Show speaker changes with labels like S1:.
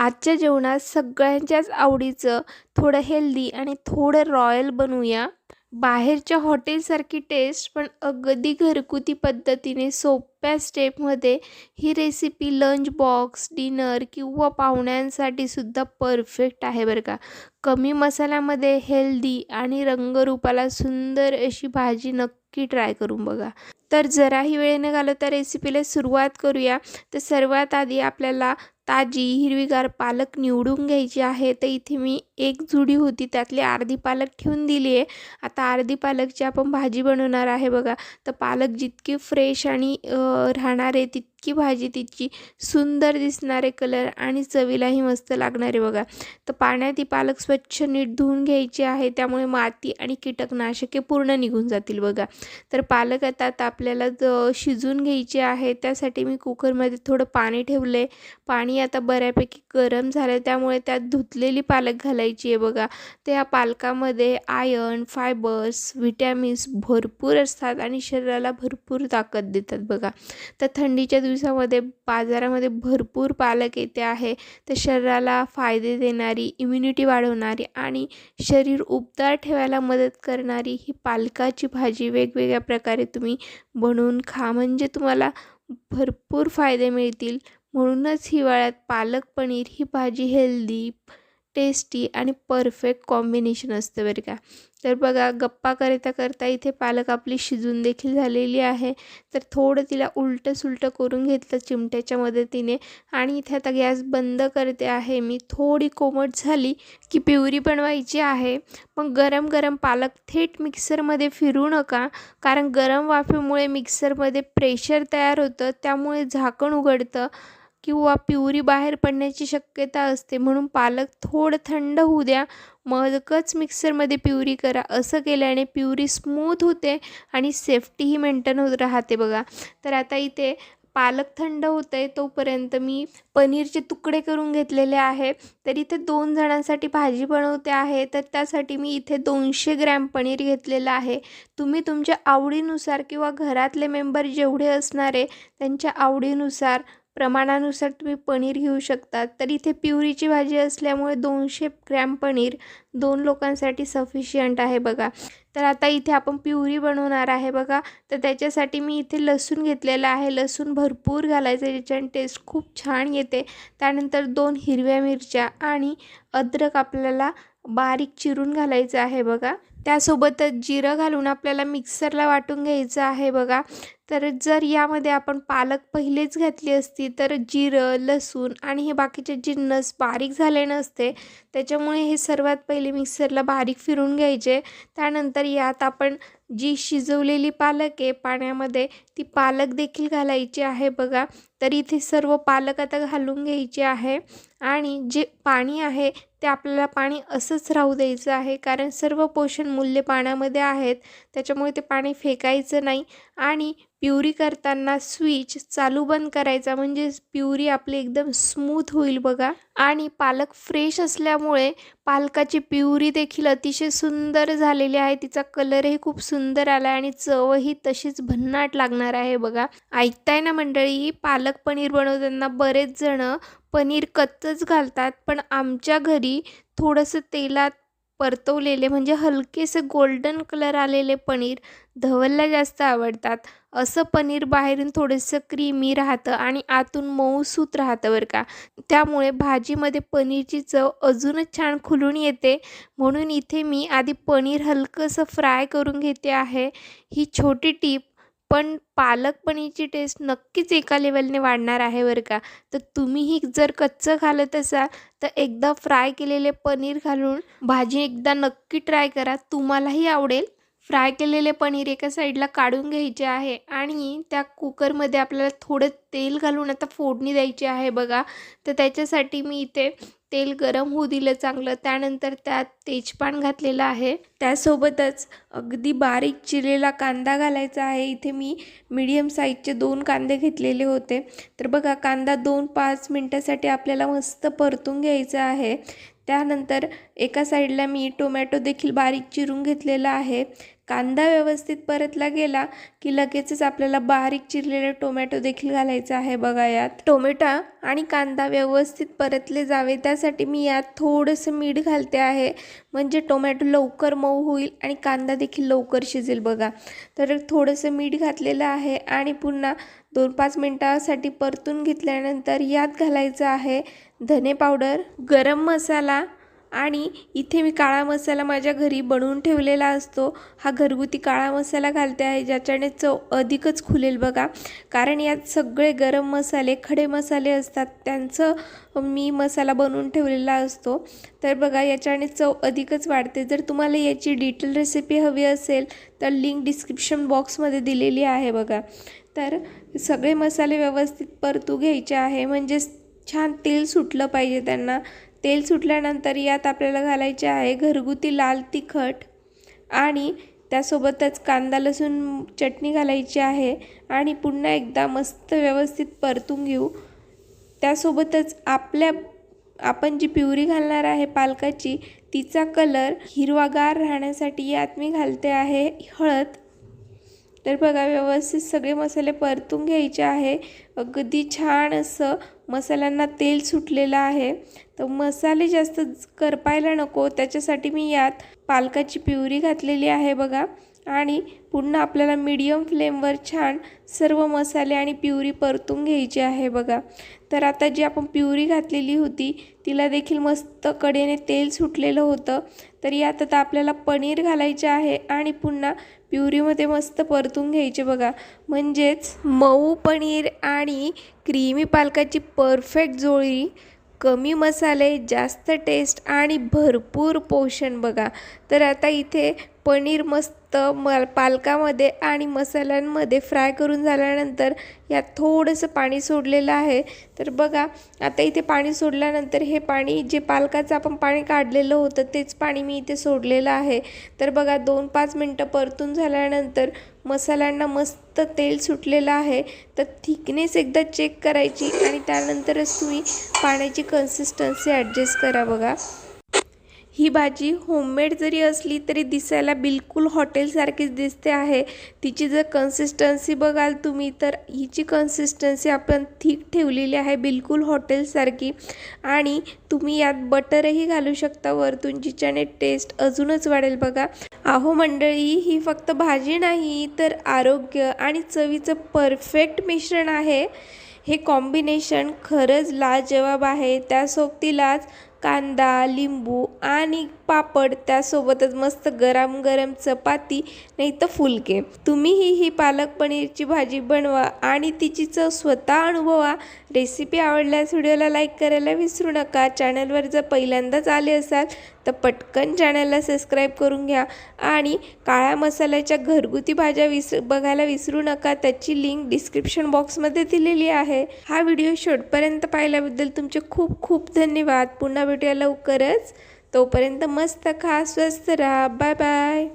S1: आजच्या जेवणात सगळ्यांच्याच आवडीचं थोडं हेल्दी आणि थोडं रॉयल बनवूया. बाहेरच्या हॉटेलसारखी टेस्ट पण अगदी घरगुती पद्धतीने सोप्या स्टेपमध्ये ही रेसिपी लंच बॉक्स, डिनर किंवा पाहुण्यांसाठी सुद्धा परफेक्ट आहे बरं का. कमी मसाल्यामध्ये हेल्दी आणि रंगरूपाला सुंदर अशी भाजी नक्की ट्राय करून बघा. तर जराही वेळ न घालवता रेसिपीला सुरुवात करूया. तर सर्वात आधी आपल्याला ताजी हिरवीगार पालक निवडून घ्यायची आहे. तर इथे मी एक जुडी होती त्यातली अर्धी पालक ठेवून दिली आहे. आता अर्धी पालकची आपण भाजी बनवणार आहे बघा. तर पालक जितकी फ्रेश आणि राहणार आहे तितकी भाजी तितकी सुंदर दिसणारे कलर आणि चवीलाही मस्त लागणार आहे बघा. तर पाण्यात ही पालक स्वच्छ नीट धुवून घ्यायची आहे, त्यामुळे माती आणि कीटकनाशके पूर्ण निघून जातील बघा. तर पालक आता आपल्याला शिजून घ्यायची आहे. त्यासाठी मी कुकरमध्ये थोडं पाणी ठेवलं आहे. पाणी आता बऱ्यापैकी गरम झालं, त्यामुळे त्यात धुतलेली पालक घालायची आहे बघा. त्या पालकामध्ये आयर्न, फायबर्स, व्हिटॅमिन्स भरपूर असतात आणि शरीराला भरपूर ताकद देतात बघा. तर थंडीच्या दिवसामध्ये बाजारामध्ये भरपूर पालक येते आहे. तर शरीराला फायदे देणारी, इम्युनिटी वाढवणारी आणि शरीर उबदार ठेवायला मदत करणारी ही पालकाची भाजी वेगवेगळ्या प्रकारे तुम्ही बनवून खा, म्हणजे तुम्हाला भरपूर फायदे मिळतील. म्हणूनच हिवाळ्यात पालक पनीर ही भाजी हेल्दी, टेस्टी आणि परफेक्ट कॉम्बिनेशन असतं बरं का. तर बघा, गप्पा करता करता इथे पालक आपली शिजून देखील झालेली आहे. तर थोडं तिला उलटं सुलटं करून घेतलं चिमट्याच्या मदतीने आणि इथे आता गॅस बंद करते आहे मी. थोडी कोमट झाली की प्युरी बनवायची आहे. मग गरम गरम पालक थेट मिक्सरमध्ये फिरू नका, कारण गरम वाफेमुळे मिक्सरमध्ये प्रेशर तयार होतं, त्यामुळे झाकण उघडतं किंवा प्युरी बाहेर पडण्याची शक्यता असते. म्हणून पालक थोडं थंड होऊ द्या, मगच मिक्सरमध्ये प्युरी करा. असं केल्याने प्युरी स्मूथ होते आणि सेफ्टीही मेंटेन होत राहते बघा. तर आता इथे पालक थंड होतं आहे तोपर्यंत मी पनीरचे तुकडे करून घेतलेले आहे. तर इथे 2 जणांसाठी भाजी बनवते आहे. तर त्यासाठी मी इथे 200 ग्रॅम पनीर घेतलेलं आहे. तुम्ही तुमच्या आवडीनुसार किंवा घरातले मेंबर जेवढे असणार आहे त्यांच्या आवडीनुसार, प्रमाणानुसार तुम्ही पनीर घेऊ शकता. तर इथे प्युरीची भाजी असल्यामुळे 200 ग्रॅम पनीर 2 लोकांसाठी सफिशियंट आहे बघा. तर आता इथे आपण प्युरी बनवणार आहे बघा. तर त्याच्यासाठी मी इथे लसूण घेतलेला आहे. लसूण भरपूर घालायचं, ज्याच्याने टेस्ट खूप छान येते. त्यानंतर 2 हिरव्या मिरच्या आणि अद्रक आपल्याला बारीक चिरून घालायचं आहे बघा. त्यासोबतच जिरं घालून आपल्याला मिक्सरला वाटून घ्यायचं आहे बघा. तर जर यामध्ये आपण पालक पहिलेच घातली असती तर जिरं, लसूण आणि हे बाकीचे जिन्नस बारीक झाले नसते. त्याच्यामुळे हे सर्वात पहिले मिक्सरला बारीक फिरून घ्यायचे. त्यानंतर यात आपण जी शिजवलेली पालक आहे पाण्यामध्ये, ती पालक देखील घालायची आहे बघा. तर इथे सर्व पालक आता घालून घ्यायची आहे आणि जे पाणी आहे ते आपल्याला पाणी असंच राहू द्यायचं आहे, कारण सर्व पोषण मूल्य पाण्यामध्ये आहेत. त्याच्यामुळे ते पाणी फेकायचं नाही आणि प्युरी करताना स्विच चालू बंद करायचा, म्हणजे प्युरी आपली एकदम स्मूथ होईल बघा. आणि पालक फ्रेश असल्यामुळे पालकाची प्युरी देखील अतिशय सुंदर झालेली आहे. तिचा कलरही खूप सुंदर आला आणि चवही तशीच भन्नाट लागणार आहे बघा. ऐकताय ना मंडळी, पालक पनीर बनवताना बरेच जण पनीर कच्चंच घालतात, पण आमच्या घरी थोडंसं तेलात परतवलेले, म्हणजे हलकेसे गोल्डन कलर आलेले पनीर धवलला जास्त आवडतात. असं पनीर बाहेरून थोडंसं क्रीमी राहतं आणि आतून मऊसूत राहतं बरं का. त्यामुळे भाजीमध्ये पनीरची चव अजूनच छान खुलून येते. म्हणून इथे मी आधी पनीर हलकंसं फ्राय करून घेते आहे. ही छोटी टीप पण पालक पनीरची टेस्ट नक्कीच एका लेवलने वाढणार आहे बरं का. तर तुम्हीही जर कच्चं घालत असाल तर एकदा फ्राय केलेले पनीर घालून भाजी एकदा नक्की ट्राय करा, तुम्हालाही आवडेल. फ्राय केलेले पनीर एका साईडला काढून घ्यायचे आहे आणि त्या कुकरमध्ये आपल्याला थोडं तेल घालून आता फोडणी द्यायची आहे बघा. तर त्याच्यासाठी मी इथे तेल गरम होऊ दिलं चांगलं. त्यानंतर त्यात तेजपान घातलेलं आहे. त्यासोबतच अगदी बारीक चिरलेला कांदा घालायचा आहे. इथे मी मीडियम साईजचे 2 कांदे घेतलेले होते. तर बघा, कांदा 2-5 मिनटासाठी आपल्याला मस्त परतून घ्यायचा आहे. त्यानंतर एका साईडला मी टोमॅटो देखील बारीक चिरून घेतलेला आहे. कांदा व्यवस्थित परतला गेला की लगेचच आपल्याला बारीक चिरलेले टोमॅटो देखील घालायचा आहे बघा. यात टोमॅटो आणि कांदा व्यवस्थित परतले जावे त्यासाठी मी यात थोडंसं मीठ घालते आहे, म्हणजे टोमॅटो लवकर मऊ होईल आणि कांदा देखील लवकर शिजेल बघा. तर थोडंसं मीठ घातलेलं आहे आणि पुन्हा 2-5 मिनटासाठी परतून घेतल्यानंतर यात घालायचं आहे धने पावडर, गरम मसाला आणि इथे मी काळा मसाला माझ्या घरी बनवून ठेवलेला असतो. हा घरगुती काळा मसाला घालते आहे, ज्याच्याने चव अधिकच खुलेल बघा. कारण यात सगळे गरम मसाले, खडे मसाले असतात, त्यांचं मी मसाला बनवून ठेवलेला असतो. तर बघा याच्याने चव अधिकच वाढते. जर तुम्हाला याची डिटेल रेसिपी हवी असेल तर लिंक डिस्क्रिप्शन बॉक्समध्ये दिलेली आहे बघा. तर सगळे मसाले व्यवस्थित परतू घ्यायचे आहे, म्हणजे छान तेल सुटलं पाहिजे त्यांना. तेल सुटल्यानंतर यात आपल्याला घालायचे आहे घरगुती लाल तिखट आणि त्यासोबतच कांदा लसूण चटणी घालायची आहे आणि पुन्हा एकदा मस्त व्यवस्थित परतून घेऊ. त्यासोबतच आपण जी प्युरी घालणार आहे पालकाची, तिचा कलर हिरवागार राहण्यासाठी यात मी घालते आहे हळद. तर बघा व्यवस्थित सगळे मसाले परतून घ्यायचे आहे. अगदी छान असं मसाल्यांना तेल सुटलेलं आहे. तर मसाले जास्त करपायला नको, त्याच्यासाठी मी यात पालकाची प्युरी घातलेली आहे बघा. आणि पुन्हा आपल्याला मीडियम फ्लेमवर छान सर्व मसाले आणि प्युरी परतून घ्यायची आहे बघा. तर आता जी आपण प्युरी घातलेली होती तिला देखील मस्त कडेने तेल सुटलेलं होतं. तर यात आता आपल्याला पनीर घालायचे आहे आणि पुन्हा प्युरीमध्ये मस्त परतून घ्यायचे बघा. म्हणजेच मऊ पनीर आणि क्रीमी पालकाची परफेक्ट जोडी. कमी मसाले, जास्त टेस्ट आणि भरपूर पोषण बघा. तर आता इथे पनीर मस्त पालकामध्ये आणि मसाल्यांमध्ये फ्राय करून झाल्यानंतर यात थोडंसं पाणी सोडलेलं आहे. तर बघा आता इथे पाणी सोडल्यानंतर हे पाणी जे पालकाचं आपण पाणी काढलेलं होतं तेच पाणी मी इथे सोडलेलं आहे. तर बघा 2-5 मिनटं परतून झाल्यानंतर मसाल्यांना मस्त तेल सुटलेलं आहे. तर थिकनेस एकदा चेक करायची आणि त्यानंतरच तुम्ही पाण्याची कन्सिस्टन्सी ॲडजस्ट करा बघा. ही भाजी होममेड जरी असली तरी दिसायला बिलकुल हॉटेलसारखीच दिसते आहे. तिची जर कन्सिस्टन्सी बघाल तुम्ही तर हिची कन्सिस्टन्सी आपण थिक ठेवलेली आहे, बिलकुल हॉटेलसारखी. आणि तुम्ही यात बटरही घालू शकता वरतून, जिच्याने टेस्ट अजूनच वाढेल बघा. अहो मंडळी, ही फक्त भाजी नाही तर आरोग्य आणि चवीचं परफेक्ट मिश्रण आहे. हे कॉम्बिनेशन खरंच लाजवाब आहे. त्यासोबतीलाच कांदा, लिंबू आणि पापड, त्यासोबतच मस्त गरम गरम चपाती नाही तर फुलके. तुम्हीही ही पालक पनीरची भाजी बनवा आणि तिची चव स्वतः अनुभवा. रेसिपी आवडल्यास व्हिडिओला लाईक करायला विसरू नका. चॅनलवर जर पहिल्यांदाच आले असाल तर पटकन चॅनलला सबस्क्राईब करून घ्या आणि काळ्या मसाल्याच्या घरगुती भाज्या बघायला विसरू नका. त्याची लिंक डिस्क्रिप्शन बॉक्समध्ये दिलेली आहे. हा व्हिडिओ शेवटपर्यंत पाहिल्याबद्दल तुमचे खूप खूप धन्यवाद. पुन्हा भेटूया लवकरच. तोपर्यंत मस्त खा, स्वस्त राहा. Bye bye.